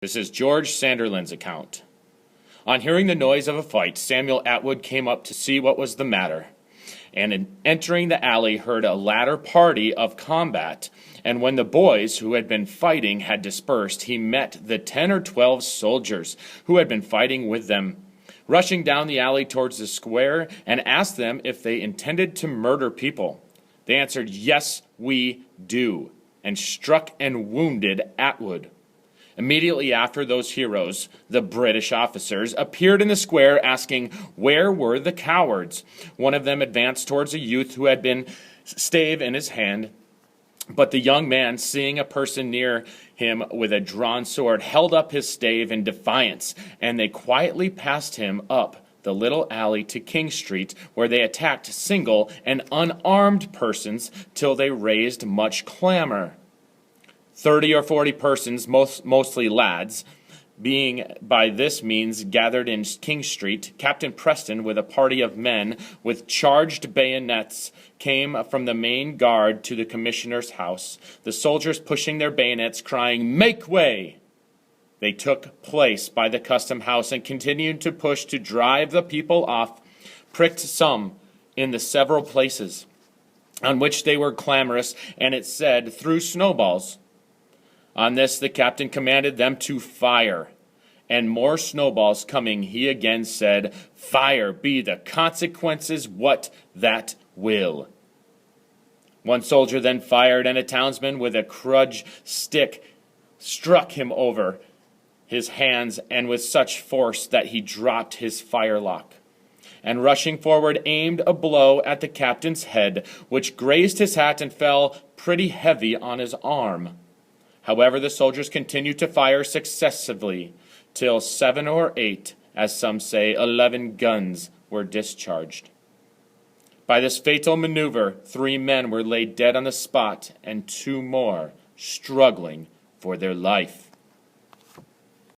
This is George Sanderlin's account. On hearing the noise of a fight, Samuel Atwood came up to see what was the matter, and in entering the alley heard a latter party of combat, and when the boys who had been fighting had dispersed, he met the 10 or 12 soldiers who had been fighting with them, rushing down the alley towards the square, and asked them if they intended to murder people. They answered, "Yes, we do," and struck and wounded Atwood. Immediately after those heroes, the British officers, appeared in the square asking, where were the cowards? One of them advanced towards a youth who had been stave in his hand, but the young man, seeing a person near him with a drawn sword, held up his stave in defiance, and they quietly passed him up the little alley to King Street, where they attacked single and unarmed persons till they raised much clamor. 30 or 40 persons, mostly lads, being by this means gathered in King Street, Captain Preston, with a party of men with charged bayonets, came from the main guard to the commissioner's house, the soldiers pushing their bayonets, crying, "Make way!" They took place by the custom house and continued to push to drive the people off, pricked some in the several places on which they were clamorous, and it said, threw snowballs. On this the captain commanded them to fire, and more snowballs coming, he again said, "Fire be the consequences what that will." One soldier then fired, and a townsman with a crutch stick struck him over his hands, and with such force that he dropped his firelock, and rushing forward aimed a blow at the captain's head, which grazed his hat and fell pretty heavy on his arm. However, the soldiers continued to fire successively, till 7 or 8, as some say 11 guns were discharged. By this fatal maneuver, 3 men were laid dead on the spot, and 2 more struggling for their life.